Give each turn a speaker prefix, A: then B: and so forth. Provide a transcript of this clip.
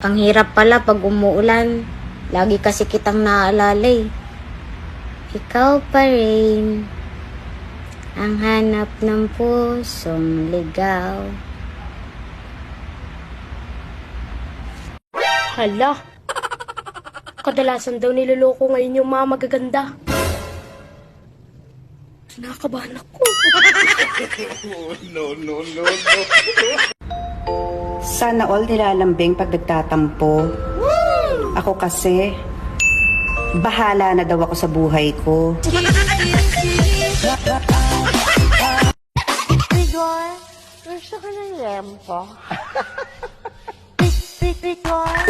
A: Ang hirap pala pag umuulan. Lagi kasi kitang naaalala eh. Ikaw pa rin ang hanap ng pusong ligaw.
B: Hala, kadalasan daw niloloko ngayon yung mga magaganda. Kinakabahan ako.
C: Sana all nilalambing pag nagtatampo. Ako kasi, bahala na daw ako sa buhay ko.
D: Igor, gusto ka ng lempo? Igor,